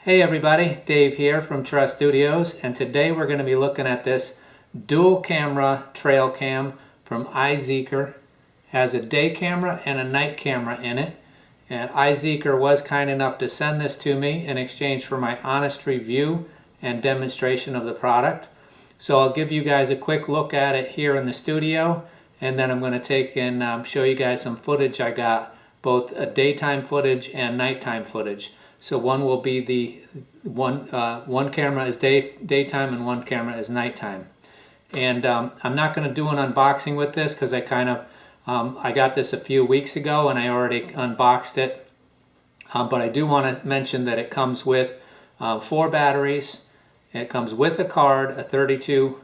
Hey everybody, Dave here from Charest Studios, and today we're going to be looking at this dual camera trail cam from IZEEKER. It has a day camera and a night camera in it. And IZEEKER was kind enough to send this to me in exchange for my honest review and demonstration of the product. So I'll give you guys a quick look at it here in the studio, and then I'm going to take and show you guys some footage I got, both daytime footage and nighttime footage. So one will be the one camera is daytime and one camera is nighttime. And I'm not going to do an unboxing with this because I got this a few weeks ago and I already unboxed it. But I do want to mention that it comes with 4 batteries. It comes with a card, a 32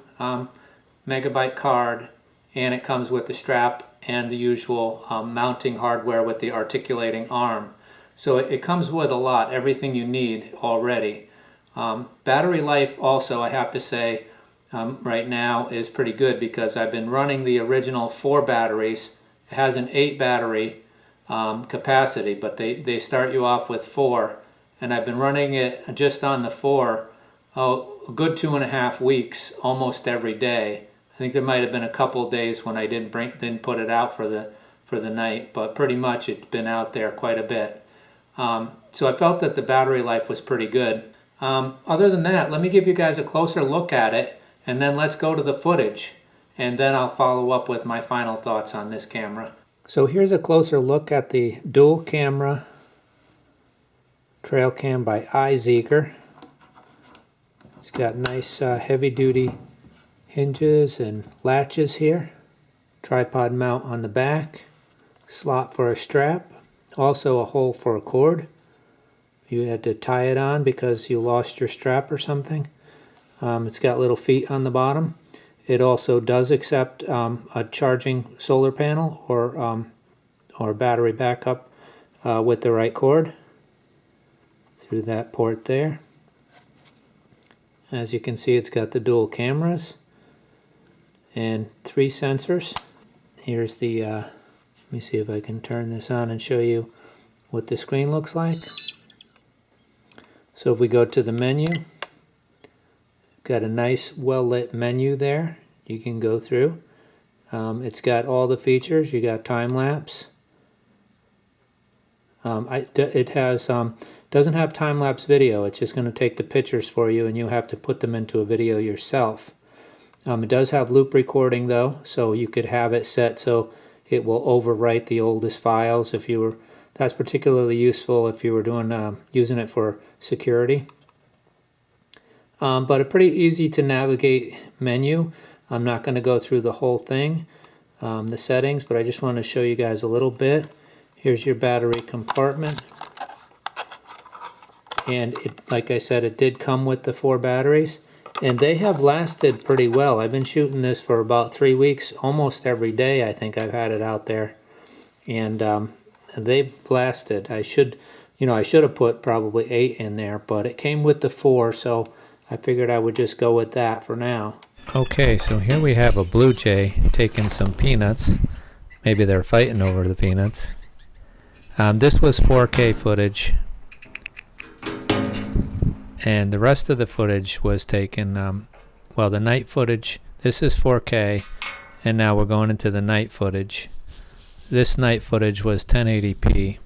megabyte card, and it comes with the strap and the usual mounting hardware with the articulating arm. So it comes with a lot, everything you need already. Battery life also, I have to say, right now is pretty good because I've been running the original 4 batteries. It has an 8 battery capacity, but they start you off with 4. And I've been running it just on the 4, a good 2.5 weeks, almost every day. I think there might have been a couple days when I didn't put it out for the night, but pretty much it's been out there quite a bit. So I felt that the battery life was pretty good. Other than that, let me give you guys a closer look at it, and then let's go to the footage, and then I'll follow up with my final thoughts on this camera. So here's a closer look at the dual camera trail cam by IZEEKER. It's got nice heavy-duty hinges and latches here. Tripod mount on the back. Slot for a strap. Also a hole for a cord. You had to tie it on because you lost your strap or something. It's got little feet on the bottom. It also does accept a charging solar panel or battery backup with the right cord through that port there. As you can see, it's got the dual cameras and 3 sensors. Here's the let me see if I can turn this on and show you what the screen looks like. So if we go to the menu, got a nice well-lit menu there you can go through. It's got all the features. You got time-lapse. It has doesn't have time-lapse video. It's just going to take the pictures for you and you have to put them into a video yourself. It does have loop recording though, so you could have it set so it will overwrite the oldest files if you were. That's particularly useful if you were doing using it for security. But a pretty easy to navigate menu. I'm not going to go through the whole thing, the settings, but I just want to show you guys a little bit. Here's your battery compartment, and like I said, it did come with the 4 batteries. And they have lasted pretty well. I've been shooting this for about 3 weeks, almost every day. I think I've had it out there, and they've lasted. I should have put probably 8 in there, but it came with the 4, so I figured I would just go with that for now. Okay, so here we have a blue jay taking some peanuts. Maybe they're fighting over the peanuts. This was 4K footage. And the rest of the footage was taken, well, the night footage, this is 4K, and now we're going into the night footage. This night footage was 1080p.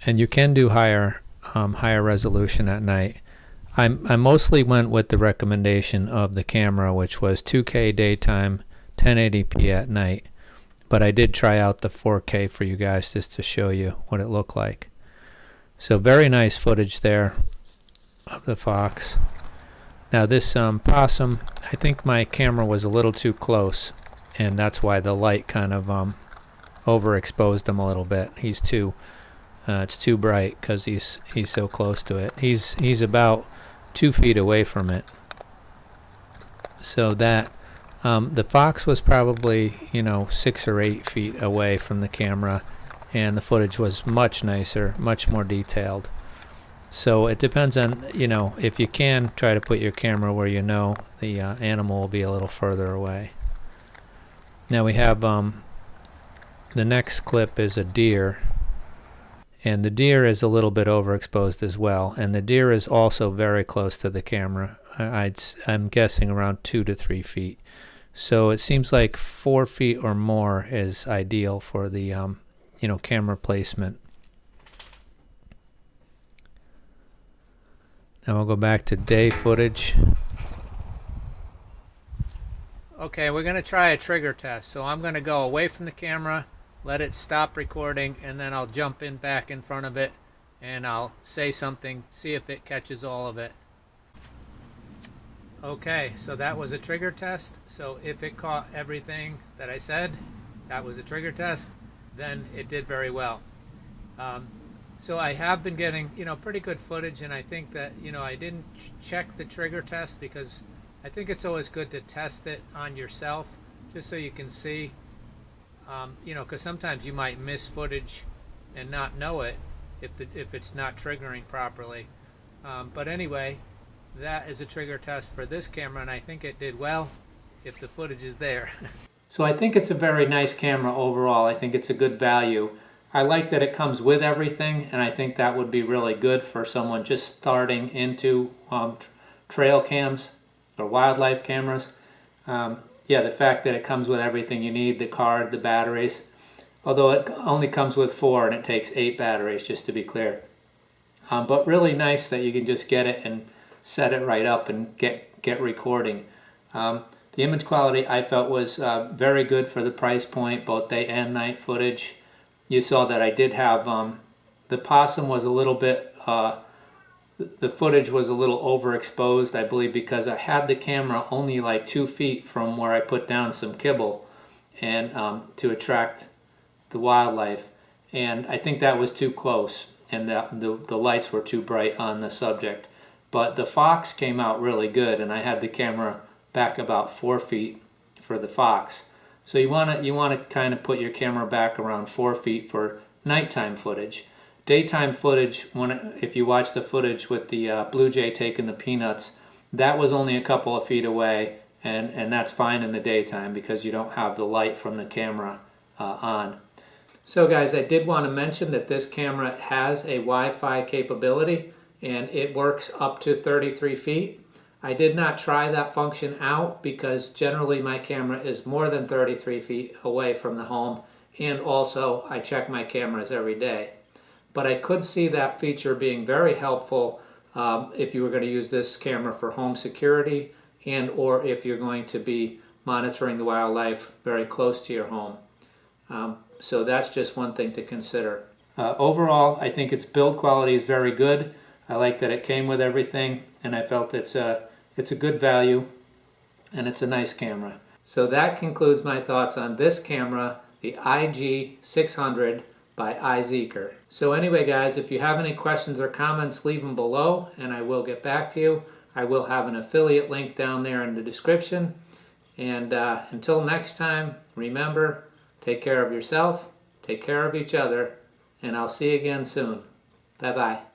And you can do higher resolution at night. I mostly went with the recommendation of the camera, which was 2K daytime, 1080p at night. But I did try out the 4K for you guys just to show you what it looked like. So very nice footage there of the fox. Now this possum, I think my camera was a little too close, and that's why the light kind of overexposed him a little bit. He's it's too bright because he's so close to it. He's about 2 feet away from it. So that the fox was probably 6 or 8 feet away from the camera. And the footage was much nicer, much more detailed. So it depends on, if you can try to put your camera where the animal will be a little further away. Now we have the next clip is a deer, And the deer is a little bit overexposed as well, and the deer is also very close to the camera. I'm guessing around 2 to 3 feet. So it seems like 4 feet or more is ideal for the camera placement. Now we'll go back to day footage. Okay, we're going to try a trigger test. So I'm going to go away from the camera, let it stop recording, and then I'll jump in back in front of it and I'll say something, see if it catches all of it. Okay, so that was a trigger test. So if it caught everything that I said, that was a trigger test, then it did very well. So I have been getting, pretty good footage, and I think that, I didn't check the trigger test because I think it's always good to test it on yourself just so you can see, because sometimes you might miss footage and not know it if it's not triggering properly. But anyway, that is a trigger test for this camera, and I think it did well if the footage is there. So I think it's a very nice camera overall. I think it's a good value. I like that it comes with everything, and I think that would be really good for someone just starting into trail cams or wildlife cameras. Yeah, the fact that it comes with everything you need, the card, the batteries, although it only comes with 4 and it takes 8 batteries, just to be clear. But really nice that you can just get it and set it right up and get recording. The image quality I felt was very good for the price point, both day and night footage. You saw that I did have, the possum was a little bit, the footage was a little overexposed, I believe, because I had the camera only like 2 feet from where I put down some kibble and to attract the wildlife. And I think that was too close, and the lights were too bright on the subject. But the fox came out really good, and I had the camera back about 4 feet for the fox. So you want to kind of put your camera back around 4 feet for nighttime footage. Daytime footage, if you watch the footage with the blue jay taking the peanuts, that was only a couple of feet away, and that's fine in the daytime because you don't have the light from the camera on. So guys, I did want to mention that this camera has a Wi-Fi capability, and it works up to 33 feet. I did not try that function out because generally my camera is more than 33 feet away from the home, and also I check my cameras every day. But I could see that feature being very helpful if you were going to use this camera for home security and or if you're going to be monitoring the wildlife very close to your home. So that's just one thing to consider. Overall, I think its build quality is very good. I like that it came with everything, and I felt it's a good value, and it's a nice camera. So that concludes my thoughts on this camera, the iG600 by IZEEKER. So anyway guys, if you have any questions or comments, leave them below and I will get back to you. I will have an affiliate link down there in the description. And until next time, remember, take care of yourself, take care of each other, and I'll see you again soon. Bye-bye.